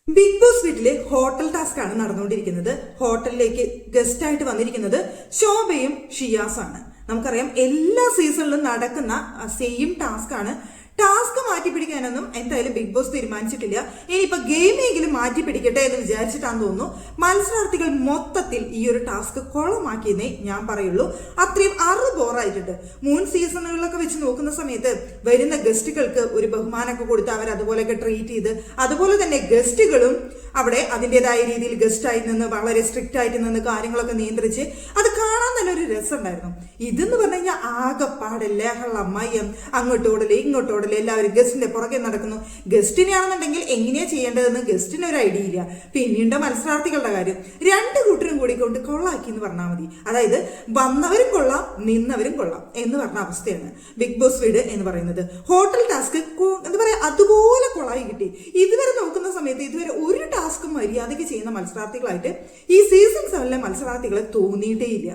Big boss വീട്ടിലെ hotel task ആണ് നടന്നുകൊണ്ടിരിക്കുന്നത്. ഹോട്ടലിലേക്ക് ഗസ്റ്റ് ആയിട്ട് വന്നിരിക്കുന്നത് ശോഭയും ഷിയാസാണ്. നമുക്കറിയാം എല്ലാ സീസണിലും നടക്കുന്ന സെയിം ടാസ്ക് ആണ്. ടാസ്ക് മാറ്റി പിടിക്കാനൊന്നും എന്തായാലും ബിഗ് ബോസ് തീരുമാനിച്ചിട്ടില്ല. ഇനിയിപ്പോ ഗെയിമെങ്കിലും മാറ്റി പിടിക്കട്ടെ എന്ന് വിചാരിച്ചിട്ടാന്ന് തോന്നുന്നു. മത്സരാർത്ഥികൾ മൊത്തത്തിൽ ഈ ഒരു ടാസ്ക് കൊളമാക്കിയെന്നേ ഞാൻ പറയുള്ളൂ. അത്രയും ബോറായിട്ടുണ്ട്. മുൻ സീസണുകളിലൊക്കെ വെച്ച് നോക്കുന്ന സമയത്ത് വരുന്ന ഗസ്റ്റുകൾക്ക് ഒരു ബഹുമാനമൊക്കെ കൊടുത്ത് അവർ അതുപോലെയൊക്കെ ട്രീറ്റ് ചെയ്ത്, അതുപോലെ തന്നെ ഗസ്റ്റുകളും അവിടെ അതിൻ്റെതായ രീതിയിൽ ഗസ്റ്റായി നിന്ന് വളരെ സ്ട്രിക്റ്റ് ആയിട്ട് നിന്ന് കാര്യങ്ങളൊക്കെ നിയന്ത്രിച്ച് അത് കാണാൻ തന്നെ ഒരു രസമുണ്ടായിരുന്നു. ഇതെന്ന് പറഞ്ഞു കഴിഞ്ഞാൽ ആകെപ്പാടെ ലഹളമയം, അങ്ങോട്ടോടല് ഇങ്ങോട്ടോടല്, എല്ലാവരും ഗസ്റ്റിന്റെ പുറകെ നടക്കുന്നു. ഗസ്റ്റിനെയാണെന്നുണ്ടെങ്കിൽ എങ്ങനെയാ ചെയ്യേണ്ടതെന്ന് ഗസ്റ്റിന് ഒരു ഐഡിയ ഇല്ല. പിന്നീട് മത്സരാർത്ഥികളുടെ കാര്യം രണ്ട് കൂട്ടരും കൂടി കൊണ്ട് കൊള്ളാക്കി എന്ന് പറഞ്ഞാൽ മതി. അതായത് വന്നവരും കൊള്ളാം നിന്നവരും കൊള്ളാം എന്ന് പറഞ്ഞ അവസ്ഥയാണ് ബിഗ് ബോസ് വീട് എന്ന് പറയുന്നത്. ഹോട്ടൽ ടാസ്ക് എന്താ പറയാ, അതുപോലെ കൊള്ളായി കിട്ടി. ഇതുവരെ നോക്കുന്ന സമയത്ത് ഇതുവരെ ഒരു ടാസ്കും മര്യാദയ്ക്ക് ചെയ്യുന്ന മത്സരാർത്ഥികളായിട്ട് ഈ സീസൺ 7 മത്സരാർത്ഥികളെ തോന്നിയിട്ടേയില്ല.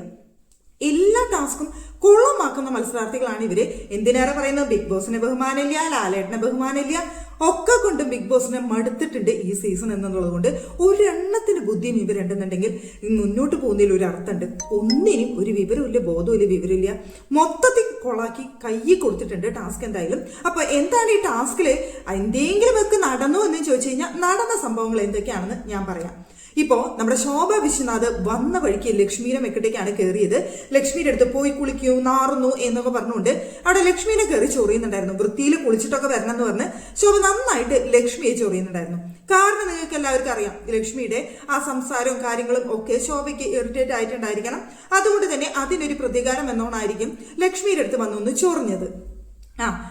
എല്ലാ ടാസ്കും കൊള്ളമാക്കുന്ന മത്സരാർത്ഥികളാണ് ഇവര്. എന്തിനേറെ പറയുന്നത്, ബിഗ് ബോസിന് ബഹുമാനമില്ല, ലാലേട്ടന് ബഹുമാനമില്ല, ഒക്കെ കൊണ്ട് ബിഗ് ബോസിനെ മടുത്തിട്ടുണ്ട് ഈ സീസൺ എന്നുള്ളത് കൊണ്ട് ഒരെണ്ണത്തിന് ബുദ്ധിയും ഇവരുണ്ടെന്നുണ്ടെങ്കിൽ മുന്നോട്ട് പോകുന്നതിൽ ഒരു അർത്ഥമുണ്ട്. ഒന്നിനും ഒരു വിവരമില്ല, ബോധമില്ല, വിവരമില്ല, മൊത്തത്തിൽ കൊളാക്കി കയ്യിൽ കൊടുത്തിട്ടുണ്ട് ടാസ്ക് എന്തായാലും. അപ്പൊ എന്താണ് ഈ ടാസ്കില് എന്തെങ്കിലും ഒക്കെ നടന്നു എന്ന് ചോദിച്ചു കഴിഞ്ഞാൽ നടന്ന സംഭവങ്ങൾ എന്തൊക്കെയാണെന്ന് ഞാൻ പറയാം. ഇപ്പോ നമ്മുടെ ശോഭ വിശ്വനാഥ് വന്ന വഴിക്ക് ലക്ഷ്മിയുടെ മെക്കിട്ടേക്കാണ് കയറിയത്. ലക്ഷ്മിയുടെ അടുത്ത് പോയി കുളിക്കൂ, നാറുന്നു എന്നൊക്കെ പറഞ്ഞുകൊണ്ട് അവിടെ ലക്ഷ്മിനെ കയറി ചൊറിയുന്നുണ്ടായിരുന്നു. വൃത്തിയിൽ കുളിച്ചിട്ടൊക്കെ വരണം എന്ന് പറഞ്ഞ് ശോഭ നന്നായിട്ട് ലക്ഷ്മിയെ ചൊറിയുന്നുണ്ടായിരുന്നു. കാരണം നിങ്ങൾക്ക് എല്ലാവർക്കും അറിയാം, ലക്ഷ്മിയുടെ ആ സംസാരവും കാര്യങ്ങളും ഒക്കെ ശോഭയ്ക്ക് ഇറിറ്റേറ്റ് ആയിട്ടുണ്ടായിരിക്കണം. അതുകൊണ്ട് തന്നെ അതിനൊരു പ്രതികാരം എന്നോണായിരിക്കും ലക്ഷ്മിയുടെ അടുത്ത് വന്നൊന്ന് ചൊറിഞ്ഞത്.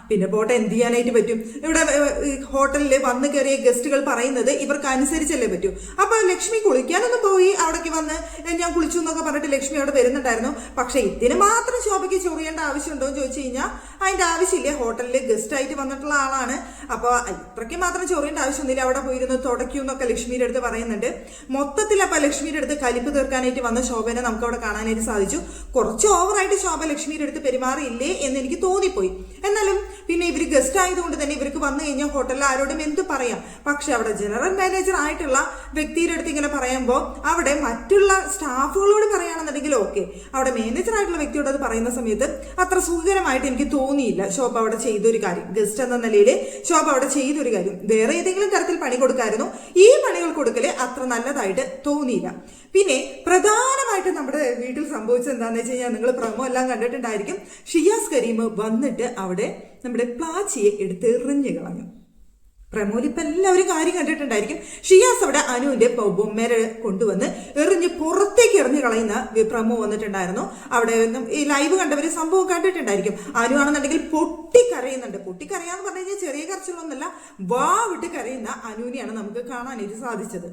പിന്നെ പോട്ടെ, എന്ത് ചെയ്യാനായിട്ട് പറ്റും? ഇവിടെ ഹോട്ടലിൽ വന്ന് കയറിയ ഗസ്റ്റുകൾ പറയുന്നത് ഇവർക്ക് അനുസരിച്ചല്ലേ പറ്റൂ. അപ്പൊ ലക്ഷ്മി കുളിക്കാനൊന്നും പോയി അവിടേക്ക് വന്ന് ഞാൻ കുളിച്ചു എന്നൊക്കെ പറഞ്ഞിട്ട് ലക്ഷ്മി അവിടെ വരുന്നുണ്ടായിരുന്നു. പക്ഷെ ഇതിന് മാത്രം ശോഭയ്ക്ക് ചൊറിയേണ്ട ആവശ്യമുണ്ടോ എന്ന് ചോദിച്ചു കഴിഞ്ഞാൽ അതിന്റെ ആവശ്യമില്ല. ഹോട്ടലിൽ ഗസ്റ്റ് ആയിട്ട് വന്നിട്ടുള്ള ആളാണ്. അപ്പൊ ഇത്രയ്ക്ക് മാത്രം ചൊറിയേണ്ട ആവശ്യമൊന്നുമില്ല. അവിടെ പോയിരുന്നു തുടയ്ക്കൂ എന്നൊക്കെ ലക്ഷ്മിയുടെ അടുത്ത് പറയുന്നുണ്ട്. മൊത്തത്തിൽ അപ്പൊ ലക്ഷ്മിയുടെ അടുത്ത് കലിപ്പ് തീർക്കാനായിട്ട് വന്ന ശോഭനെ നമുക്ക് അവിടെ കാണാനായിട്ട് സാധിച്ചു. കുറച്ച് ഓവറായിട്ട് ശോഭ ലക്ഷ്മിയുടെ അടുത്ത് പെരുമാറിയില്ലേ എന്ന് എനിക്ക് തോന്നിപ്പോയി. എന്നാലും പിന്നെ ഇവര് ഗസ്റ്റ് ആയതുകൊണ്ട് തന്നെ ഇവർക്ക് വന്നു കഴിഞ്ഞാൽ ഹോട്ടലിൽ ആരോടും എന്ത് പറയാം. പക്ഷെ അവിടെ ജനറൽ മാനേജർ ആയിട്ടുള്ള വ്യക്തിയുടെ അടുത്ത് ഇങ്ങനെ പറയുമ്പോൾ അവിടെ മറ്റുള്ള സ്റ്റാഫുകളോട് പറയുകയാണെന്നുണ്ടെങ്കിൽ ഓക്കെ, അവിടെ മാനേജർ ആയിട്ടുള്ള വ്യക്തിയോട് അത് പറയുന്ന സമയത്ത് അത്ര സുഖകരമായിട്ട് എനിക്ക് തോന്നിയില്ല. ശോഭ അവിടെ ചെയ്തൊരു കാര്യം, ഗസ്റ്റ് എന്ന നിലയിൽ ശോഭ അവിടെ ചെയ്തൊരു കാര്യം വേറെ ഏതെങ്കിലും തരത്തിൽ പണി കൊടുക്കായിരുന്നു. ഈ പണികൾ കൊടുക്കല് അത്ര നല്ലതായിട്ട് തോന്നിയില്ല. പിന്നെ പ്രധാനമായിട്ട് നമ്മുടെ വീട്ടിൽ സംഭവിച്ചത് എന്താണെന്ന് വെച്ച് കഴിഞ്ഞാൽ നിങ്ങൾ പ്രമോ എല്ലാം കണ്ടിട്ടുണ്ടായിരിക്കും. ഷിയാസ് കരീം വന്നിട്ട് അവിടെ നമ്മുടെ പ്ലാച്ചിയെ എടുത്ത് എറിഞ്ഞു കളഞ്ഞു. പ്രമോയിൽ ഇപ്പൊ എല്ലാവരും കാര്യം കണ്ടിട്ടുണ്ടായിരിക്കും. ഷിയാസ് അവിടെ അനുവിന്റെ ബൊമ്മേരെ കൊണ്ടുവന്ന് എറിഞ്ഞ് പുറത്തേക്ക് എറിഞ്ഞു കളയുന്ന പ്രമോ വന്നിട്ടുണ്ടായിരുന്നു. അവിടെ ഈ ലൈവ് കണ്ടവര് സംഭവം കണ്ടിട്ടുണ്ടായിരിക്കും. അനു ആണെന്നുണ്ടെങ്കിൽ പൊട്ടിക്കരയുന്നുണ്ട്. പൊട്ടിക്കരയാന്ന് പറഞ്ഞു കഴിഞ്ഞാൽ ചെറിയ കരച്ചിലൊന്നുമല്ല, വാ വിട്ട് കരയുന്ന അനുവിനെയാണ് നമുക്ക് കാണാനായിട്ട് സാധിച്ചത്.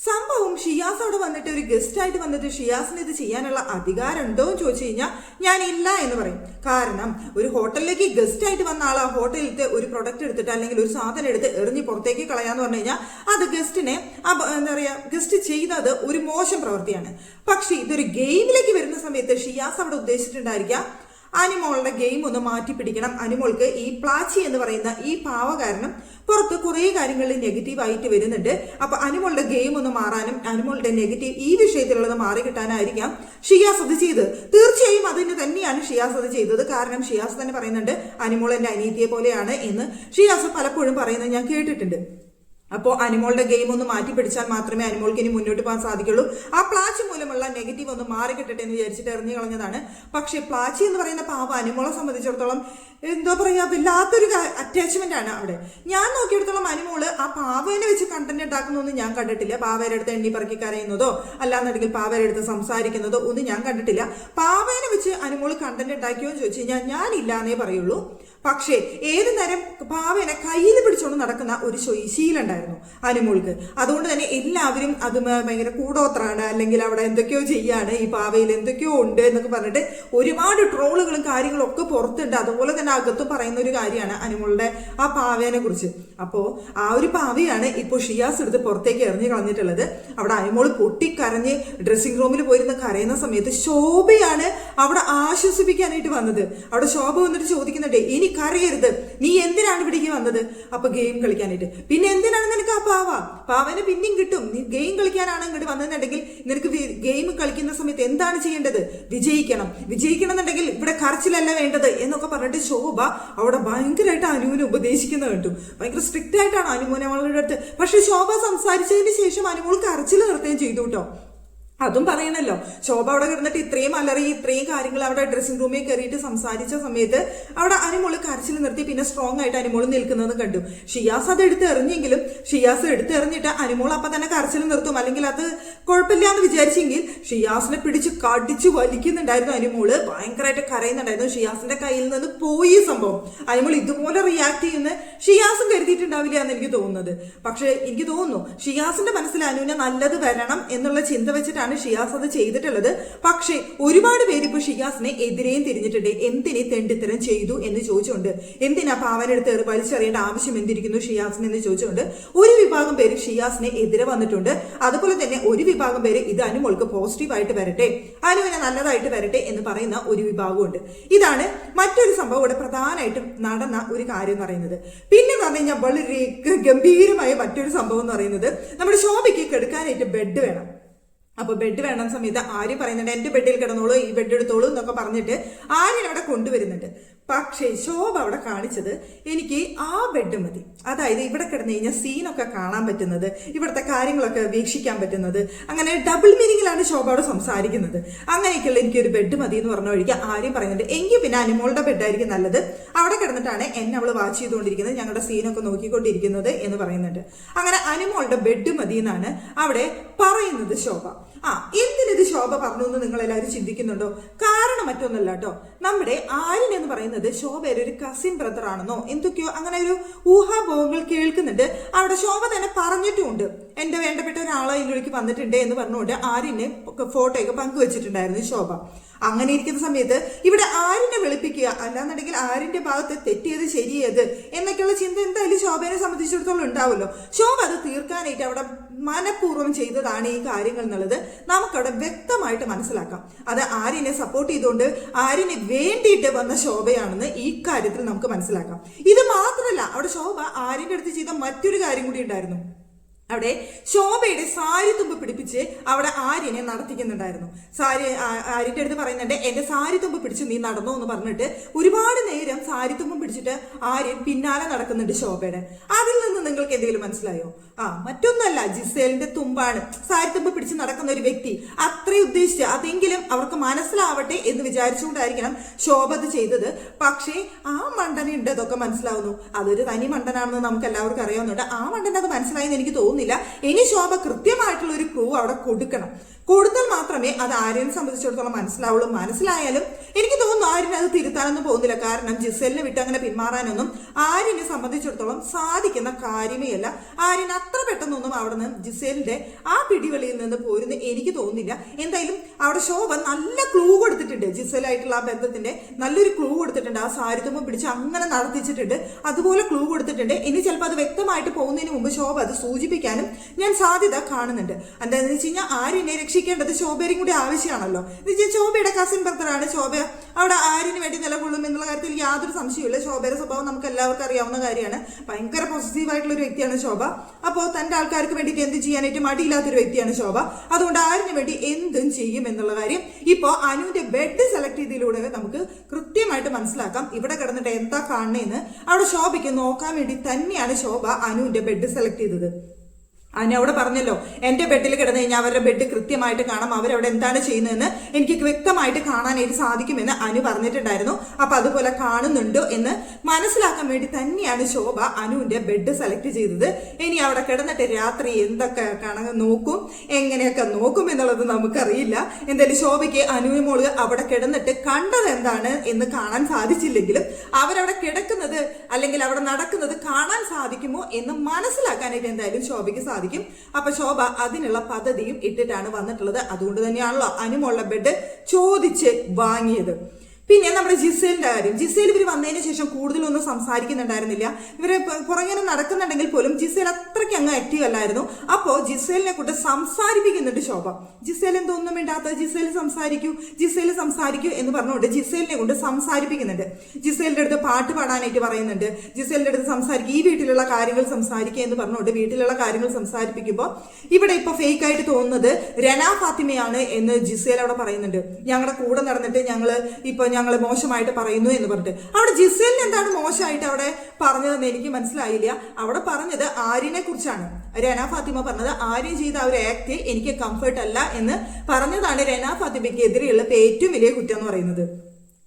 സംഭവം ഷിയാസ് അവിടെ വന്നിട്ട് ഒരു ഗസ്റ്റ് ആയിട്ട് വന്നിട്ട് ഷിയാസിന് ഇത് ചെയ്യാനുള്ള അധികാരം ഉണ്ടോ എന്ന് ചോദിച്ചു കഴിഞ്ഞാൽ ഞാൻ ഇല്ല എന്ന് പറയും. കാരണം ഒരു ഹോട്ടലിലേക്ക് ഗസ്റ്റ് ആയിട്ട് വന്ന ആൾ ആ ഹോട്ടലിലത്തെ ഒരു പ്രൊഡക്റ്റ് എടുത്തിട്ട് അല്ലെങ്കിൽ ഒരു സാധനം എടുത്ത് എറിഞ്ഞ് പുറത്തേക്ക് കളയാന്ന് പറഞ്ഞു കഴിഞ്ഞാൽ അത് ഗസ്റ്റിനെ എന്താ പറയാ, ഗസ്റ്റ് ചെയ്തത് ഒരു മോശം പ്രവൃത്തിയാണ്. പക്ഷെ ഇതൊരു ഗെയിമിലേക്ക് വരുന്ന സമയത്ത് ഷിയാസ് അവിടെ ഉദ്ദേശിച്ചിട്ടുണ്ടായിരിക്കാം അനിമോളുടെ ഗെയിം ഒന്ന് മാറ്റി പിടിക്കണം. അനിമോൾക്ക് ഈ പ്ലാച്ചി എന്ന് പറയുന്ന ഈ പാവ കാരണം പുറത്ത് കുറെ കാര്യങ്ങളിൽ നെഗറ്റീവ് ആയിട്ട് വരുന്നുണ്ട്. അപ്പൊ അനിമോളുടെ ഗെയിം ഒന്ന് മാറാനും അനിമോളുടെ നെഗറ്റീവ് ഈ വിഷയത്തിലുള്ളത് മാറി കിട്ടാനായിരിക്കാം ഷിയാസ് അത് ചെയ്തത്. തീർച്ചയായും അതിന് തന്നെയാണ് ഷിയാസ് അത് ചെയ്തത്. കാരണം ഷിയാസ് തന്നെ പറയുന്നുണ്ട് അനിമോൾ എന്റെ അനീതിയെ പോലെയാണ് എന്ന് ഷിയാസ് പലപ്പോഴും പറയുന്നത് ഞാൻ കേട്ടിട്ടുണ്ട്. അപ്പോൾ അനിമോളുടെ ഗെയിം ഒന്ന് മാറ്റി പിടിച്ചാൽ മാത്രമേ അനിമോൾക്ക് ഇനി മുന്നോട്ട് പോകാൻ സാധിക്കുള്ളൂ. ആ പ്ലാച്ചി മൂലമുള്ള നെഗറ്റീവ് ഒന്ന് മാറിക്കിട്ടട്ടെ എന്ന് വിചാരിച്ചിട്ട് എറിഞ്ഞു കളഞ്ഞതാണ്. പക്ഷെ പ്ലാച്ചി എന്ന് പറയുന്ന പാവ അനിമോളെ സംബന്ധിച്ചിടത്തോളം എന്തോ പറയാ, വല്ലാത്തൊരു അറ്റാച്ച്മെന്റ് ആണ് അവിടെ. ഞാൻ നോക്കിയെടുത്തോളം അനിമോള് ആ പാവേനെ വെച്ച് കണ്ടന്റ് ഉണ്ടാക്കുന്നൊന്നും ഞാൻ കണ്ടിട്ടില്ല. പാവേരെ അടുത്ത് എണ്ണി പറക്കി കരയുന്നതോ അല്ലാന്നുണ്ടെങ്കിൽ പാവേരെ അടുത്ത് സംസാരിക്കുന്നതോ ഒന്നും ഞാൻ കണ്ടിട്ടില്ല. പാവേനെ വെച്ച് അനിമോള് കണ്ടന്റ് ഉണ്ടാക്കിയോ എന്ന് ചോദിച്ചു കഴിഞ്ഞാൽ ഞാൻ ഇല്ലാന്നേ പറയുള്ളൂ. പക്ഷേ ഏത് നേരം പാവേനെ കയ്യിൽ പിടിച്ചോണ്ട് നടക്കുന്ന ഒരു ശീലുണ്ടായിരുന്നു അനിമോൾക്ക്. അതുകൊണ്ട് തന്നെ എല്ലാവരും അത് ഭയങ്കര കൂടോത്രാണ്, അല്ലെങ്കിൽ അവിടെ എന്തൊക്കെയോ ചെയ്യാണ്, ഈ പാവയിൽ എന്തൊക്കെയോ ഉണ്ട് എന്നൊക്കെ പറഞ്ഞിട്ട് ഒരുപാട് ട്രോളുകളും കാര്യങ്ങളും ഒക്കെ പുറത്തുണ്ട്. അതുപോലെ തന്നെ അകത്തും പറയുന്ന ഒരു കാര്യമാണ് അനിമോളുടെ ആ പാവേനെ കുറിച്ച്. അപ്പോ ആ ഒരു പാവയാണ് ഇപ്പോൾ ഷിയാസ് എടുത്ത് പുറത്തേക്ക് എറിഞ്ഞു കളഞ്ഞിട്ടുള്ളത്. അവിടെ അനിമോള് പൊട്ടിക്കരഞ്ഞ് ഡ്രസ്സിംഗ് റൂമിൽ പോയിരുന്ന കരയുന്ന സമയത്ത് ശോഭയാണ് അവിടെ ആശ്വസിപ്പിക്കാനായിട്ട് വന്നത്. അവിടെ ശോഭ വന്നിട്ട് ചോദിക്കുന്നുണ്ട്, ഇനി കരയരുത്, നീ എന്തിനാണ് ഇവിടേക്ക് വന്നത്? അപ്പൊ ഗെയിം കളിക്കാനായിട്ട്. പിന്നെ എന്തിനാണ് നിനക്ക് ആ പാവനെ പിന്നെയും കിട്ടും. നീ ഗെയിം കളിക്കാനാണ് ഇങ്ങോട്ട് വന്നതെന്നുണ്ടെങ്കിൽ നിനക്ക് ഗെയിം കളിക്കുന്ന സമയത്ത് എന്താണ് ചെയ്യേണ്ടത്? വിജയിക്കണം എന്നുണ്ടെങ്കിൽ ഇവിടെ കരച്ചിലല്ല വേണ്ടത് എന്നൊക്കെ പറഞ്ഞിട്ട് ശോഭ അവിടെ ഭയങ്കരമായിട്ട് അനുവിനെ ഉപദേശിക്കുന്ന കണ്ടു. ഭയങ്കര സ്ട്രിക്റ്റ് ആയിട്ടാണ് അനുമോനെ അവളുടെ അടുത്ത്. പക്ഷെ ശോഭ സംസാരിച്ചതിന് ശേഷം അനുമോൾ കരച്ചിൽ നിർത്തുകയും ചെയ്തു കേട്ടോ. അതും പറയണല്ലോ, ശോഭ അവിടെ കിടന്നിട്ട് ഇത്രയും അലറി ഇത്രയും കാര്യങ്ങൾ അവിടെ ഡ്രസ്സിംഗ് റൂമിൽ കയറിയിട്ട് സംസാരിച്ച സമയത്ത് അവിടെ അനുമോള് കരച്ചിൽ നിർത്തി. പിന്നെ സ്ട്രോങ് ആയിട്ട് അനുമോള് നിൽക്കുന്നത് കണ്ടു. ഷിയാസ് അത് എടുത്തെറിഞ്ഞെങ്കിലും ഷിയാസ് എടുത്തെറിഞ്ഞിട്ട് അനുമോൾ അപ്പൊ തന്നെ കരച്ചിൽ നിർത്തും, അല്ലെങ്കിൽ അത് കുഴപ്പമില്ല എന്ന് വിചാരിച്ചെങ്കിൽ ഷിയാസിനെ പിടിച്ച് കടിച്ചു വലിക്കുന്നുണ്ടായിരുന്നു അനുമോള്. ഭയങ്കരമായിട്ട് കരയുന്നുണ്ടായിരുന്നു. ഷിയാസിന്റെ കയ്യിൽ നിന്ന് പോയി സംഭവം. അനുമോൾ ഇതുപോലെ റിയാക്ട് ചെയ്യുന്ന ഷിയാസും കരുതിയിട്ടുണ്ടാവില്ല എന്ന് എനിക്ക് തോന്നുന്നത്. പക്ഷെ എനിക്ക് തോന്നുന്നു ഷിയാസിന്റെ മനസ്സിൽ അനുവിനെ നല്ലത് വരണം എന്നുള്ള ചിന്ത വെച്ചിട്ടാണ് ഷിയാസ് അത് ചെയ്തിട്ടുള്ളത്. പക്ഷേ ഒരുപാട് പേര് ഇപ്പൊ ഷിയാസിനെ എതിരെയും തിരിഞ്ഞിട്ടുണ്ട്. എന്തിനെ തെണ്ടിത്തരം ചെയ്തു എന്ന് ചോദിച്ചുകൊണ്ട്, എന്തിനാ പാവനെടുത്ത് വലിച്ചെറിയേണ്ട ആവശ്യം എന്തിരിക്കുന്നു ഷിയാസിന് എന്ന് ചോദിച്ചുകൊണ്ട് ഒരു വിഭാഗം പേര് ഷിയാസിനെ എതിരെ വന്നിട്ടുണ്ട്. അതുപോലെ തന്നെ ഒരു വിഭാഗം പേര് ഇത് അനുമോൾക്ക് പോസിറ്റീവായിട്ട് വരട്ടെ, അനുവിനെ നല്ലതായിട്ട് വരട്ടെ എന്ന് പറയുന്ന ഒരു വിഭാഗമുണ്ട്. ഇതാണ് മറ്റൊരു സംഭവം ഇവിടെ പ്രധാനമായിട്ടും നടന്ന ഒരു കാര്യം എന്ന് പറയുന്നത്. പിന്നെ എന്ന് പറഞ്ഞു കഴിഞ്ഞാൽ വളരെ ഗംഭീരമായ മറ്റൊരു സംഭവം എന്ന് പറയുന്നത്, നമ്മുടെ ശോഭയ്ക്ക് കിടക്കാനായിട്ട് ബെഡ് വേണം. അപ്പൊ ബെഡ് വേണം സമയത്ത് ആര്യം പറയുന്നുണ്ട്, എന്റെ ബെഡിൽ കിടന്നോളൂ, ഈ ബെഡ് എടുത്തോളൂ എന്നൊക്കെ പറഞ്ഞിട്ട് ആര്യൻ അവിടെ കൊണ്ടുവരുന്നുണ്ട്. പക്ഷേ ശോഭ അവിടെ കാണിച്ചത് എനിക്ക് ആ ബെഡ് മതി, അതായത് ഇവിടെ കിടന്നു കഴിഞ്ഞാൽ സീനൊക്കെ കാണാൻ പറ്റുന്നത്, ഇവിടുത്തെ കാര്യങ്ങളൊക്കെ വീക്ഷിക്കാൻ പറ്റുന്നത്, അങ്ങനെ ഡബിൾ മീനിങ്ങിലാണ് ശോഭ അവിടെ സംസാരിക്കുന്നത്. അങ്ങനെയൊക്കെയുള്ള എനിക്കൊരു ബെഡ് മതി എന്ന് പറഞ്ഞ വഴിക്ക് ആര്യം പറയുന്നുണ്ട്, എങ്കിൽ പിന്നെ അനുമോളുടെ ബെഡായിരിക്കും നല്ലത്, അവിടെ കിടന്നിട്ടാണ് എന്നെ അവള് വാച്ച് ചെയ്തുകൊണ്ടിരിക്കുന്നത്, ഞങ്ങളുടെ സീനൊക്കെ നോക്കിക്കൊണ്ടിരിക്കുന്നത് എന്ന് പറയുന്നുണ്ട്. അങ്ങനെ അനുമോളുടെ ബെഡ് മതി എന്നാണ് അവിടെ പറയുന്നത് ശോഭ. എന്തിനിത് ശോഭ പറഞ്ഞു എന്ന് നിങ്ങൾ എല്ലാവരും ചിന്തിക്കുന്നുണ്ടോ? കാരണം മറ്റൊന്നല്ല കേട്ടോ, നമ്മുടെ ആര്യൻ എന്ന് പറയുന്നത് ശോഭയുടെ ഒരു കസിൻ ബ്രദർ ആണെന്നോ എന്തൊക്കെയോ അങ്ങനെ ഒരു ഊഹാഭോഗങ്ങൾ കേൾക്കുന്നുണ്ട്. അവിടെ ശോഭ തന്നെ പറഞ്ഞിട്ടുമുണ്ട്, എന്റെ വേണ്ടപ്പെട്ട ഒരാളെ ഇതിലേക്ക് വന്നിട്ടുണ്ട് എന്ന് പറഞ്ഞുകൊണ്ട് ആര്യനെ ഫോട്ടോയൊക്കെ പങ്കുവെച്ചിട്ടുണ്ടായിരുന്നു ശോഭ. അങ്ങനെ ഇരിക്കുന്ന സമയത്ത് ഇവിടെ ആര്യനെ വെളുപ്പിക്കുക, അല്ലാന്നുണ്ടെങ്കിൽ ആര്യന്റെ ഭാഗത്ത് തെറ്റിയത് ശരിയത് എന്നൊക്കെയുള്ള ചിന്ത എന്തായാലും ശോഭയെ സംബന്ധിച്ചിടത്തോളം ഉണ്ടാവുമല്ലോ. ശോഭ അത് തീർക്കാനായിട്ട് അവിടെ മനഃപൂർവ്വം ചെയ്തതാണ് ഈ കാര്യങ്ങൾ എന്നുള്ളത് നമുക്കവിടെ വ്യക്തമായിട്ട് മനസ്സിലാക്കാം. അത് ആര്യനെ സപ്പോർട്ട് ചെയ്തുകൊണ്ട് ആര്യന് വേണ്ടിയിട്ട് വന്ന ശോഭയാണെന്ന് ഈ കാര്യത്തിൽ നമുക്ക് മനസ്സിലാക്കാം. ഇത് മാത്രമല്ല, അവിടെ ശോഭ ആര്യന്റെ അടുത്ത് ചെയ്ത മറ്റൊരു കാര്യം കൂടി ഉണ്ടായിരുന്നു. അവിടെ ശോഭയുടെ സാരി തുമ്പ് പിടിപ്പിച്ച് അവിടെ ആര്യനെ നടത്തിക്കുന്നുണ്ടായിരുന്നു. ആര്യന്റെ അടുത്ത് പറയുന്നുണ്ട്, എന്റെ സാരി തുമ്പ് പിടിച്ച് നീ നടന്നോ എന്ന് പറഞ്ഞിട്ട് ഒരുപാട് നേരം സാരി തുമ്പും പിടിച്ചിട്ട് ആര്യൻ പിന്നാലെ നടക്കുന്നുണ്ട് ശോഭയുടെ. അതിൽ നിന്ന് നിങ്ങൾക്ക് എന്തെങ്കിലും മനസ്സിലായോ? മറ്റൊന്നല്ല, ജിസേലിന്റെ തുമ്പാണ് സാരി തുമ്പ് പിടിച്ച് നടക്കുന്ന ഒരു വ്യക്തി. അത്രയും ഉദ്ദേശിച്ച് അതെങ്കിലും അവർക്ക് മനസ്സിലാവട്ടെ എന്ന് വിചാരിച്ചുകൊണ്ടായിരിക്കണം ശോഭ അത് ചെയ്തത്. പക്ഷേ ആ മണ്ടനുണ്ട് അതൊക്കെ മനസ്സിലാവുന്നു, അതൊരു തനി മണ്ടനാണെന്ന് നമുക്ക് എല്ലാവർക്കും അറിയാവുന്നുണ്ട്. ആ മണ്ടൻ അത് മനസ്സിലായെന്ന് എനിക്ക് തോന്നുന്നു. ഇനി ശോഭ കൃത്യമായിട്ടുള്ള ഒരു ക്ലൂ അവിടെ കൊടുത്താൽ മാത്രമേ അത് ആര്യനെ സംബന്ധിച്ചിടത്തോളം മനസ്സിലാവുള്ളൂ. മനസ്സിലായാലും എനിക്ക് തോന്നുന്നു ആര്യൻ അത് തിരുത്താനൊന്നും പോകുന്നില്ല. കാരണം ജിസേലിനെ വിട്ട് അങ്ങനെ പിന്മാറാനൊന്നും ആര്യനെ സംബന്ധിച്ചിടത്തോളം സാധിക്കുന്ന കാര്യമേ അല്ല. ആര്യൻ അത്ര പെട്ടെന്നൊന്നും അവിടെ നിന്ന് ജിസേലിന്റെ ആ പിടിവലിയിൽ നിന്ന് പോരുന്ന എനിക്ക് തോന്നുന്നില്ല. എന്തായാലും അവിടെ ശോഭ നല്ല ക്ലൂ കൊടുത്തിട്ടുണ്ട്, ജിസേലായിട്ടുള്ള ആ ബന്ധത്തിന്റെ നല്ലൊരു ക്ലൂ കൊടുത്തിട്ടുണ്ട്. ആ സാരിത്തുമ്പം പിടിച്ച് അങ്ങനെ നടത്തിച്ചിട്ടുണ്ട്, അതുപോലെ ക്ലൂ കൊടുത്തിട്ടുണ്ട്. ഇനി ചിലപ്പോൾ അത് വ്യക്തമായിട്ട് പോകുന്നതിന് മുമ്പ് ശോഭ അത് സൂചിപ്പിക്കാനും ഞാൻ സാധ്യത കാണുന്നുണ്ട്. എന്താണെന്ന് വെച്ച് കഴിഞ്ഞാൽ ആര്യനെ രക്ഷിക്കേണ്ടത് ശോഭയും കൂടി ആവശ്യമാണല്ലോ. ശോഭയുടെ കസിൻ ബ്രദറാണ്. ശോഭ അവിടെ ആര്യന് വേണ്ടി നിലകൊള്ളും എന്നുള്ള കാര്യത്തിൽ യാതൊരു സംശയമില്ല. ശോഭയുടെ സ്വഭാവം നമുക്ക് എല്ലാവർക്കും അറിയാവുന്ന കാര്യമാണ്. ഭയങ്കര പോസിറ്റീവ് ആയിട്ടുള്ള ഒരു വ്യക്തിയാണ് ശോഭ. അപ്പോൾ തന്റെ ആൾക്കാർക്ക് വേണ്ടിയിട്ട് എന്ത് ചെയ്യാനായിട്ട് മടിയില്ലാത്തൊരു വ്യക്തിയാണ് ശോഭ. അതുകൊണ്ട് ആര്യന് വേണ്ടി എന്തും ചെയ്യും എന്നുള്ള കാര്യം ഇപ്പോൾ അനുവിന്റെ ബെഡ് സെലക്ട് ചെയ്തതിലൂടെ നമുക്ക് കൃത്യമായിട്ട് മനസ്സിലാക്കാം. ഇവിടെ കിടന്നിട്ട് എന്താ കാണുന്നതെന്ന് അവിടെ ശോഭയ്ക്ക് നോക്കാൻ വേണ്ടി തന്നെയാണ് ശോഭ അനുവിന്റെ ബെഡ് സെലക്ട് ചെയ്തത്. അനു അവിടെ പറഞ്ഞല്ലോ, എന്റെ ബെഡിൽ കിടന്നു കഴിഞ്ഞാൽ അവരുടെ ബെഡ് കൃത്യമായിട്ട് കാണാം, അവരവിടെ എന്താണ് ചെയ്യുന്നതെന്ന് എനിക്ക് വ്യക്തമായിട്ട് കാണാനായിട്ട് സാധിക്കുമെന്ന് അനു പറഞ്ഞിട്ടുണ്ടായിരുന്നു. അപ്പൊ അതുപോലെ കാണുന്നുണ്ടോ എന്ന് മനസ്സിലാക്കാൻ വേണ്ടി തന്നെയാണ് ശോഭ അനുവിന്റെ ബെഡ് സെലക്ട് ചെയ്തത്. ഇനി അവിടെ കിടന്നിട്ട് രാത്രി എന്തൊക്കെ നോക്കും, എങ്ങനെയൊക്കെ നോക്കും എന്നുള്ളത് നമുക്കറിയില്ല. എന്തായാലും ശോഭയ്ക്ക് അനുവിന് മോള് അവിടെ കിടന്നിട്ട് കണ്ടത് എന്താണ് എന്ന് കാണാൻ സാധിച്ചില്ലെങ്കിലും അവരവിടെ കിടക്കുന്നത് അല്ലെങ്കിൽ അവിടെ നടക്കുന്നത് കാണാൻ സാധിക്കുമോ എന്ന് മനസ്സിലാക്കാനായിട്ട് എന്തായാലും ശോഭയ്ക്ക് സാധിക്കും. അപ്പൊ ശോഭ അതിനുള്ള പദ്ധതിയും ഇട്ടിട്ടാണ് വന്നിട്ടുള്ളത്. അതുകൊണ്ട് തന്നെയാണല്ലോ അനുമുള്ള ബെഡ് ചോദിച്ച് വാങ്ങിയത്. പിന്നെ നമ്മുടെ ജിസേലിന്റെ കാര്യം. ജിസേൽ ഇവർ വന്നതിന് ശേഷം കൂടുതലൊന്നും സംസാരിക്കുന്നുണ്ടായിരുന്നില്ല. ഇവരെ പുറകെ നടക്കുന്നുണ്ടെങ്കിൽ പോലും ജിസേൽ അത്രയ്ക്ക് അങ്ങ് ആക്റ്റീവ് അല്ലായിരുന്നു. അപ്പോ ജിസേലിനെ കൊണ്ട് സംസാരിപ്പിക്കുന്നുണ്ട് ശോഭ. ജിസേൽ എന്തൊന്നും വേണ്ടാത്ത, ജിസേൽ സംസാരിക്കൂ എന്ന് പറഞ്ഞുകൊണ്ട് ജിസേലിനെ കൊണ്ട് സംസാരിപ്പിക്കുന്നുണ്ട്. ജിസേലിന്റെ അടുത്ത് പാട്ട് പാടാനായിട്ട് പറയുന്നുണ്ട്. ജിസേലിന്റെ അടുത്ത് സംസാരിക്കുക, ഈ വീട്ടിലുള്ള കാര്യങ്ങൾ സംസാരിക്കുക എന്ന് പറഞ്ഞുകൊണ്ട് വീട്ടിലുള്ള കാര്യങ്ങൾ സംസാരിപ്പിക്കുമ്പോൾ ഇവിടെ ഇപ്പൊ ഫേക്ക് ആയിട്ട് തോന്നുന്നത് രന ഫാത്തിമയാണ് എന്ന് ജിസേൽ അവിടെ പറയുന്നുണ്ട്. ഞങ്ങളുടെ കൂടെ നടന്നിട്ട് ഞങ്ങള് മോശമായിട്ട് പറയുന്നു എന്ന് പറഞ്ഞിട്ട്. അവിടെ ജിസേലിന് എന്താണ് മോശമായിട്ട് അവിടെ പറഞ്ഞതെന്ന് എനിക്ക് മനസ്സിലായില്ല. അവിടെ പറഞ്ഞത് ആര്യനെ കുറിച്ചാണ്. രന ഫാത്തിമ പറഞ്ഞത് ആര്യൻ ചെയ്ത ആ ഒരു ആക്ട് എനിക്ക് കംഫർട്ട് അല്ല എന്ന് പറഞ്ഞതാണ് രന ഫാത്തിമയ്ക്ക് എതിരെയുള്ള ഏറ്റവും വലിയ കുറ്റം എന്ന് പറയുന്നത്.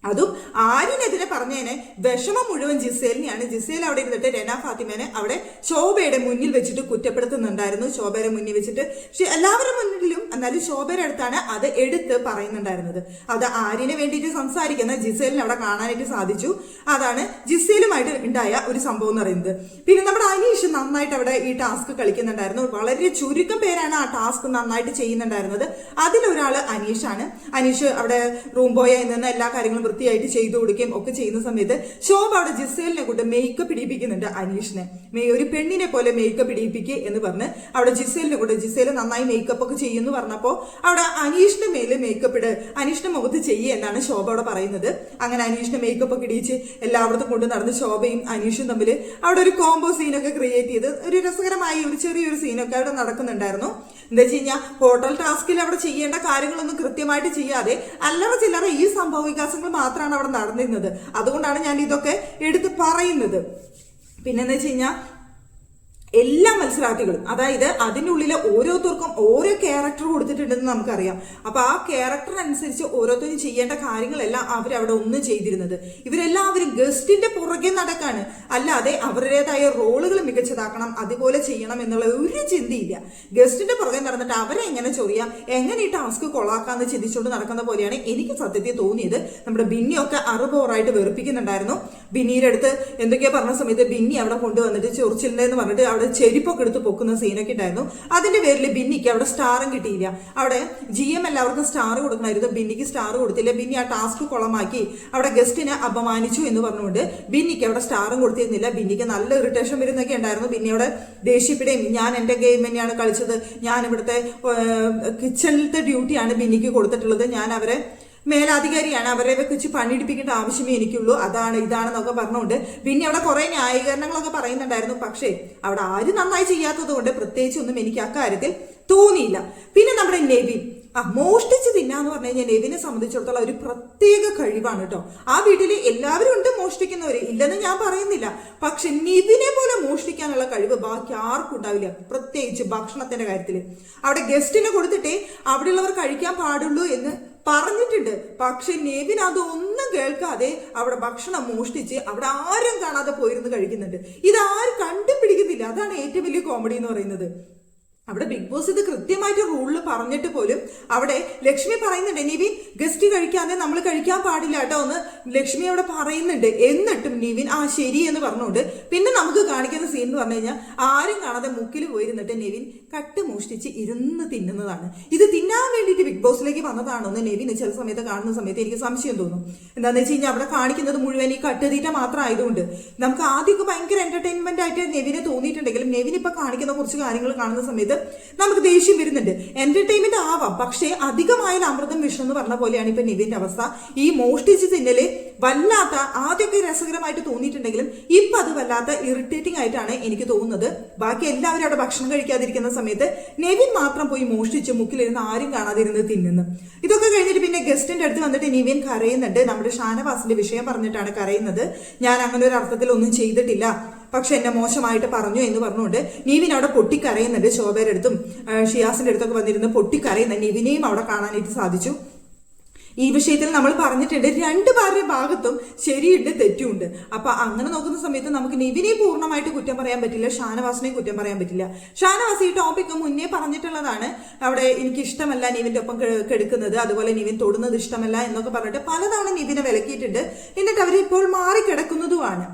അതും ആര്യനെതിരെ പറഞ്ഞതിനെ വിഷമം മുഴുവൻ ജിസേലിനെയാണ്. ജിസേൽ അവിടെ ഇരുന്നിട്ട് രന ഫാത്തിമേനെ അവിടെ ശോഭയുടെ മുന്നിൽ വെച്ചിട്ട് കുറ്റപ്പെടുത്തുന്നുണ്ടായിരുന്നു. ശോഭയുടെ മുന്നിൽ വെച്ചിട്ട് എല്ലാവരുടെ മുന്നിലും, എന്നാലും ശോഭയുടെ അടുത്താണ് അത് എടുത്ത് പറയുന്നുണ്ടായിരുന്നത്. അത് ആര്യനെ വേണ്ടിയിട്ട് സംസാരിക്കുന്ന ജിസേലിനെ അവിടെ കാണാനായിട്ട് സാധിച്ചു. അതാണ് ജിസേലുമായിട്ട് ഉണ്ടായ ഒരു സംഭവം എന്ന് പറയുന്നത്. പിന്നെ നമ്മുടെ അനീഷ് നന്നായിട്ട് അവിടെ ഈ ടാസ്ക് കളിക്കുന്നുണ്ടായിരുന്നു. വളരെ ചുരുക്കം പേരാണ് ആ ടാസ്ക് നന്നായിട്ട് ചെയ്യുന്നുണ്ടായിരുന്നത്. അതിലൊരാള് അനീഷാണ്. അനീഷ് അവിടെ റൂം ബോയിൽ നിന്ന് എല്ലാ കാര്യങ്ങളും വൃത്തിയായിട്ട് ചെയ്തു കൊടുക്കുകയും ഒക്കെ ചെയ്യുന്ന സമയത്ത് ശോഭ അവിടെ ജിസേലിനെ കൊണ്ട് മേക്കപ്പ് ഇടിപ്പിക്കുന്നുണ്ട്. അനീഷിനെ ഒരു പെണ്ണിനെ പോലെ മേക്കപ്പ് ഇടിപ്പിക്കുക എന്ന് പറഞ്ഞ് അവിടെ ജിസേലിനെ കൊണ്ട്, ജിസേല് നന്നായി മേക്കപ്പ് ഒക്കെ ചെയ്യുമെന്ന് പറഞ്ഞപ്പോൾ അവിടെ അനീഷിന്റെ മേല് മേക്കപ്പ് ഇട്, അനീഷിന്റെ മുഖത്ത് ചെയ്യുക എന്നാണ് ശോഭ അവിടെ പറയുന്നത്. അങ്ങനെ അനീഷിന്റെ മേക്കപ്പ് ഒക്കെ ഇടിച്ച് എല്ലായിടത്തും കൊണ്ട് നടന്ന് ശോഭയും അനീഷും തമ്മിൽ അവിടെ ഒരു കോംബോ സീനൊക്കെ ക്രിയേറ്റ് ചെയ്ത് ഒരു രസകരമായ ഒരു ചെറിയൊരു സീനൊക്കെ അവിടെ നടക്കുന്നുണ്ടായിരുന്നു. എന്താ വെച്ച് കഴിഞ്ഞാൽ ഹോട്ടൽ ടാസ്കിൽ അവിടെ ചെയ്യേണ്ട കാര്യങ്ങളൊന്നും കൃത്യമായിട്ട് ചെയ്യാതെ അല്ലറ ചില്ലറ ഈ സംഭവ വികാസങ്ങൾ മാത്രമാണ് അവിടെ നടന്നിരുന്നത്. അതുകൊണ്ടാണ് ഞാൻ ഇതൊക്കെ എടുത്ത് പറയുന്നത്. പിന്നെന്ന് വെച്ച് കഴിഞ്ഞാൽ എല്ലാ മത്സരാർത്ഥികളും, അതായത് അതിനുള്ളിലെ ഓരോരുത്തർക്കും ഓരോ ക്യാരക്ടർ കൊടുത്തിട്ടുണ്ടെന്ന് നമുക്കറിയാം. അപ്പൊ ആ ക്യാരക്ടറിനനുസരിച്ച് ഓരോരുത്തരും ചെയ്യേണ്ട കാര്യങ്ങളെല്ലാം അവരവിടെ ഒന്നും ചെയ്തിരുന്നത്. ഇവരെല്ലാവരും ഗസ്റ്റിന്റെ പുറകെ നടക്കാണ്, അല്ലാതെ അവരുടേതായ റോളുകൾ മികച്ചതാക്കണം, അതുപോലെ ചെയ്യണം എന്നുള്ള ഒരു ചിന്തയില്ല. ഗസ്റ്റിന്റെ പുറകെ നടന്നിട്ട് അവരെ എങ്ങനെ ചൊറിയാം, എങ്ങനെ ഈ ടാസ്ക് കൊളാക്കാന്ന് ചിന്തിച്ചുകൊണ്ട് നടക്കുന്ന പോലെയാണ് എനിക്ക് സത്യത്തിൽ തോന്നിയത്. നമ്മുടെ ബിന്നിയൊക്കെ അറുപോറായിട്ട് വെറുപ്പിക്കുന്നുണ്ടായിരുന്നു. ബിന്നിയുടെ അടുത്ത് എന്തൊക്കെയാ പറഞ്ഞ സമയത്ത് ബിന്നി അവിടെ കൊണ്ടുവന്നിട്ട് ചൊറിച്ചില്ലെന്ന് പറഞ്ഞിട്ട് അവിടെ ചെരിപ്പൊക്കെ എടുത്ത് പൊക്കുന്ന സീനൊക്കെ ഉണ്ടായിരുന്നു. അതിന്റെ പേരിൽ ബിന്നിക്ക് അവിടെ സ്റ്റാറും കിട്ടിയില്ല. അവിടെ GM എല്ലാവർക്കും സ്റ്റാർ കൊടുക്കണമായിരുന്നു, ബിന്നിക്ക് സ്റ്റാർ കൊടുത്തില്ല. ബിന്നി ആ ടാസ്ക് കുളമാക്കി അവിടെ ഗസ്റ്റിനെ അപമാനിച്ചു എന്ന് പറഞ്ഞുകൊണ്ട് ബിന്നിക്ക് അവിടെ സ്റ്റാറും കൊടുത്തിരുന്നില്ല. ബിന്നിക്ക് നല്ല ഇറിറ്റേഷൻ വരുന്നൊക്കെ ഉണ്ടായിരുന്നു. ബിന്നി അവിടെ ദേഷ്യപ്പെടുകയും ഞാൻ എന്റെ ഗെയിം തന്നെയാണ് കളിച്ചത്, ഞാൻ ഇവിടുത്തെ കിച്ചണിലത്തെ ഡ്യൂട്ടിയാണ് ബിന്നിക്ക് കൊടുത്തിട്ടുള്ളത്, ഞാൻ അവരെ മേലാധികാരിയാണ്, അവരെ വെച്ച് പണിയെടുപ്പിക്കേണ്ട ആവശ്യമേ എനിക്കുള്ളൂ, അതാണ് ഇതാണെന്നൊക്കെ പറഞ്ഞുകൊണ്ട് പിന്നെ അവിടെ കുറെ ന്യായീകരണങ്ങളൊക്കെ പറയുന്നുണ്ടായിരുന്നു. പക്ഷേ അവിടെ ആരും നന്നായി ചെയ്യാത്തത് കൊണ്ട് പ്രത്യേകിച്ചൊന്നും എനിക്ക് അക്കാര്യത്തിൽ തോന്നിയില്ല. പിന്നെ നമ്മുടെ നെവിൻ, മോഷ്ടിച്ച് തിന്നാന്ന് പറഞ്ഞു കഴിഞ്ഞാൽ നെവിനെ സംബന്ധിച്ചിടത്തോളം ഒരു പ്രത്യേക കഴിവാണ് കേട്ടോ. ആ വീട്ടിൽ എല്ലാവരും ഉണ്ട് മോഷ്ടിക്കുന്നവര്, ഇല്ലെന്ന് ഞാൻ പറയുന്നില്ല. പക്ഷെ നെവിനെ പോലെ മോഷ്ടിക്കാനുള്ള കഴിവ് ബാക്കി ആർക്കും ഉണ്ടാവില്ല, പ്രത്യേകിച്ച് ഭക്ഷണത്തിന്റെ കാര്യത്തിൽ. അവിടെ ഗസ്റ്റിനെ കൊടുത്തിട്ടേ അവിടെയുള്ളവർ കഴിക്കാൻ പാടുള്ളൂ എന്ന് പറഞ്ഞിട്ടുണ്ട്. പക്ഷെ നെവിൻ അതൊന്നും കേൾക്കാതെ അവിടെ ഭക്ഷണം മോഷ്ടിച്ച് അവിടെ ആരും കാണാതെ പോയിരുന്ന് കഴിക്കുന്നുണ്ട്. ഇതാരും കണ്ടുപിടിക്കുന്നില്ല. അതാണ് ഏറ്റവും വലിയ കോമഡി എന്ന് പറയുന്നത്. അവിടെ ബിഗ് ബോസ് ഇത് കൃത്യമായിട്ട് റൂളിൽ പറഞ്ഞിട്ട് പോലും അവിടെ ലക്ഷ്മി പറയുന്നുണ്ട്, നിവിൻ ഗസ്റ്റ് കഴിക്കാതെ നമ്മൾ കഴിക്കാൻ പാടില്ല കേട്ടോ എന്ന് ലക്ഷ്മി അവിടെ പറയുന്നുണ്ട്. എന്നിട്ടും നിവിൻ ശരി എന്ന് പറഞ്ഞുകൊണ്ട് പിന്നെ നമുക്ക് കാണിക്കുന്ന സീൻ എന്ന് പറഞ്ഞു കഴിഞ്ഞാൽ ആരും കാണാതെ മുക്കിൽ പോയിരുന്നിട്ട് നിവിൻ കട്ട് മോഷ്ടിച്ച് ഇരുന്ന് തിന്നുന്നതാണ്. ഇത് തിന്നാൻ വേണ്ടിയിട്ട് ബിഗ് ബോസിലേക്ക് വന്നതാണോ എന്ന് നെവിന് ചില സമയത്ത് കാണുന്ന സമയത്ത് എനിക്ക് സംശയം തോന്നും. എന്താണെന്ന് വെച്ച് കഴിഞ്ഞാൽ അവിടെ കാണിക്കുന്നത് മുഴുവൻ ഈ കട്ടുതീറ്റ മാത്രം ആയതുകൊണ്ട് നമുക്ക് ആദ്യമൊക്കെ ഭയങ്കര എന്റർടൈൻമെന്റ് ആയിട്ട് നെവിനെ തോന്നിയിട്ടുണ്ടെങ്കിലും നെവിൻ ഇപ്പൊ കാണിക്കുന്ന കുറച്ച് കാര്യങ്ങൾ കാണുന്ന സമയത്ത് നമുക്ക് ദേഷ്യം വരുന്നുണ്ട്. എന്റർടൈൻമെന്റ് ആവാം, പക്ഷേ അധികമായാലും അമൃതം വിഷം എന്ന് പറഞ്ഞ പോലെയാണ് ഇപ്പൊ നിവിന്റെ അവസ്ഥ. ഈ മോഷ്ടിച്ച് തിന്നല് വല്ലാത്ത, ആദ്യമൊക്കെ രസകരമായിട്ട് തോന്നിയിട്ടുണ്ടെങ്കിലും ഇപ്പൊ അത് വല്ലാത്ത ഇറിറ്റേറ്റിംഗ് ആയിട്ടാണ് എനിക്ക് തോന്നുന്നത്. ബാക്കി എല്ലാവരും അവിടെ ഭക്ഷണം കഴിക്കാതിരിക്കുന്ന സമയത്ത് നെവിൻ മാത്രം പോയി മോഷ്ടിച്ച് മുക്കിലിരുന്ന് ആരും കാണാതിരുന്ന് തിന്നുന്നു. ഇതൊക്കെ കഴിഞ്ഞിട്ട് പിന്നെ ഗസ്റ്റിന്റെ അടുത്ത് വന്നിട്ട് നിവിൻ കരയുന്നുണ്ട്. നമ്മുടെ ഷാനവാസിന്റെ വിഷയം പറഞ്ഞിട്ടാണ് കരയുന്നത്. ഞാൻ അങ്ങനെ ഒരു അർത്ഥത്തിൽ ഒന്നും ചെയ്തിട്ടില്ല, പക്ഷെ എന്നെ മോശമായിട്ട് പറഞ്ഞു എന്ന് പറഞ്ഞുകൊണ്ട് നിവിൻ അവിടെ പൊട്ടിക്കരയുന്നുണ്ട്. ശോഭയുടെ അടുത്തും ഷിയാസിന്റെ അടുത്തൊക്കെ വന്നിരുന്ന് പൊട്ടിക്കരയുന്ന നിവിനെയും അവിടെ കാണാനായിട്ട് സാധിച്ചു. ഈ വിഷയത്തിൽ നമ്മൾ പറഞ്ഞിട്ടുണ്ട്, രണ്ടുപേരുടെ ഭാഗത്തും ശരിയുണ്ട് തെറ്റുണ്ട്. അപ്പൊ അങ്ങനെ നോക്കുന്ന സമയത്ത് നമുക്ക് നിവിനെ പൂർണ്ണമായിട്ട് കുറ്റം പറയാൻ പറ്റില്ല, ഷാനവാസിനെയും കുറ്റം പറയാൻ പറ്റില്ല. ഷാനവാസ് ഈ ടോപ്പിക്ക് മുന്നേ പറഞ്ഞിട്ടുള്ളതാണ്. അവിടെ എനിക്ക് ഇഷ്ടമല്ല നിവിന്റെ ഒപ്പം കെടുക്കുന്നത്, അതുപോലെ നിവിൻ തൊടുന്നത് ഇഷ്ടമല്ല എന്നൊക്കെ പറഞ്ഞിട്ട് പലതവണ നിവിനെ വിലക്കിയിട്ടുണ്ട്. എന്നിട്ട് അവരിപ്പോൾ മാറിക്കിടക്കുന്നതുമാണ്.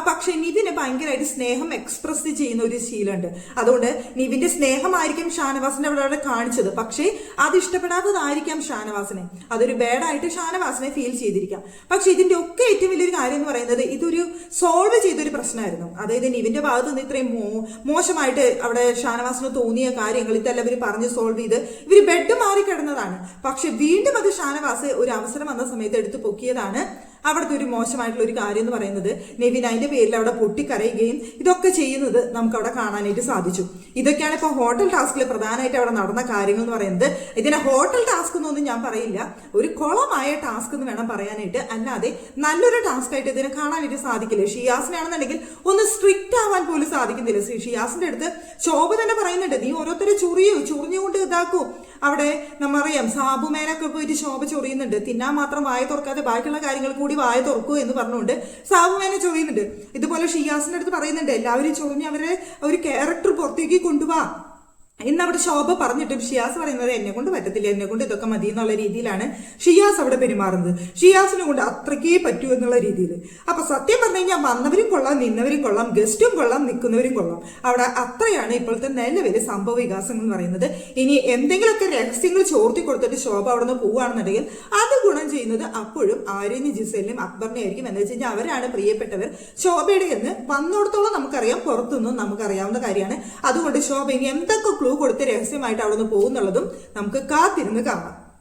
പക്ഷെ നിവിന് ഭയങ്കരമായിട്ട് സ്നേഹം എക്സ്പ്രസ് ചെയ്യുന്ന ഒരു ശീലമുണ്ട്. അതുകൊണ്ട് നിവിന്റെ സ്നേഹമായിരിക്കും ഷാനവാസിനെ അവിടെ കാണിച്ചത്, പക്ഷേ അത് ഇഷ്ടപ്പെടാത്തതായിരിക്കാം ഷാനവാസിനെ. അതൊരു ബാഡായിട്ട് ഷാനവാസിനെ ഫീൽ ചെയ്തിരിക്കാം. പക്ഷെ ഇതിന്റെ ഒക്കെ ഏറ്റവും വലിയൊരു കാര്യം എന്ന് പറയുന്നത് ഇതൊരു സോൾവ് ചെയ്തൊരു പ്രശ്നമായിരുന്നു. അതായത് നിവിന്റെ ഭാഗത്ത് നിന്ന് ഇത്രയും മോശമായിട്ട് അവിടെ ഷാനവാസിന് തോന്നിയ കാര്യങ്ങൾ ഇതെല്ലാം ഇവർ പറഞ്ഞ് സോൾവ് ചെയ്ത് ഇവർ ബെഡ് മാറി കിടന്നതാണ്. പക്ഷെ വീണ്ടും അത് ഷാനവാസ് ഒരു അവസരം വന്ന സമയത്ത് എടുത്ത് പൊക്കിയതാണ്. അവിടുത്തെ ഒരു മോശമായിട്ടുള്ള ഒരു കാര്യം എന്ന് പറയുന്നത് നെവിൻ അതിന്റെ പേരിൽ അവിടെ പൊട്ടിക്കരയുകയും ഇതൊക്കെ ചെയ്യുന്നത് നമുക്ക് അവിടെ കാണാനായിട്ട് സാധിച്ചു. ഇതൊക്കെയാണ് ഇപ്പൊ ഹോട്ടൽ ടാസ്കിൽ പ്രധാനമായിട്ട് അവിടെ നടന്ന കാര്യങ്ങൾ എന്ന് പറയുന്നത്. ഇതിനെ ഹോട്ടൽ ടാസ്ക് എന്നൊന്നും ഞാൻ പറയില്ല, ഒരു കുളമായ ടാസ്ക് എന്ന് വേണം പറയാനായിട്ട്. അല്ലാതെ നല്ലൊരു ടാസ്ക് ആയിട്ട് ഇതിനെ കാണാനായിട്ട് സാധിക്കില്ല. ഷിയാസിനാണെന്നുണ്ടെങ്കിൽ ഒന്ന് സ്ട്രിക്റ്റ് ആവാൻ പോലും സാധിക്കുന്നില്ല. ഷിയാസിന്റെ അടുത്ത് ശോഭ തന്നെ പറയുന്നുണ്ട്, നീ ഓരോരുത്തരെ ചൊറിഞ്ഞുകൊണ്ട് ഇതാക്കൂ. അവിടെ നമ്മറിയാം സാബുമേനൊക്കെ പോയിട്ട് ശോഭ ചൊറിയുന്നുണ്ട്, തിന്നാൻ മാത്രം വായ തുറക്കാതെ ബാക്കിയുള്ള കാര്യങ്ങൾ കൂടി വായ തുറക്കൂ എന്ന് പറഞ്ഞുകൊണ്ട് സാബുമേനെ ചൊറിയുന്നുണ്ട്. ഇതുപോലെ ഷിയാസിന്റെ അടുത്ത് പറയുന്നുണ്ട്, എല്ലാവരും ചൊറിഞ്ഞ് അവരെ ഒരു ക്യാരക്ടർ പുറത്തേക്ക് കൊണ്ടുപോവാ എന്നവിടെ ശോഭ പറഞ്ഞിട്ടും ഷിയാസ് പറയുന്നത് എന്നെ കൊണ്ട് പറ്റത്തില്ല, എന്നെ കൊണ്ട് ഇതൊക്കെ മതി എന്നുള്ള രീതിയിലാണ് ഷിയാസ് അവിടെ പെരുമാറുന്നത്. ഷിയാസിനെ കൊണ്ട് അത്രയ്ക്കേ പറ്റൂ എന്നുള്ള രീതിയിൽ. അപ്പൊ സത്യം പറഞ്ഞു കഴിഞ്ഞാൽ വന്നവരും കൊള്ളാം, നിന്നവരും കൊള്ളാം, ഗസ്റ്റും കൊള്ളാം, നിൽക്കുന്നവരും കൊള്ളാം. അവിടെ അത്രയാണ് ഇപ്പോഴത്തെ നിലവിലെ സംഭവ വികാസങ്ങൾ എന്ന് പറയുന്നത്. ഇനി എന്തെങ്കിലുമൊക്കെ രഹസ്യങ്ങൾ ചോർത്തി കൊടുത്തിട്ട് ശോഭ അവിടെ നിന്ന് പോവുകയാണെന്നുണ്ടെങ്കിൽ അത് ഗുണം ചെയ്യുന്നത് അപ്പോഴും ആര്യനും ജിസേലിനും അക്ബറിനെ ആയിരിക്കും. എന്ന് വെച്ച് കഴിഞ്ഞാൽ അവരാണ് പ്രിയപ്പെട്ടവർ. ശോഭയുടെ എന്ന് വന്നോടത്തോളം നമുക്കറിയാം, പുറത്തുനിന്നും നമുക്കറിയാവുന്ന കാര്യമാണ്. അതുകൊണ്ട് ശോഭ ഇനി എന്തൊക്കെ കൊടുത്ത് രഹസ്യമായിട്ട് അവിടെ നിന്ന് പോകുന്നുള്ളതും നമുക്ക് കാത്തിരുന്ന് കാണാം.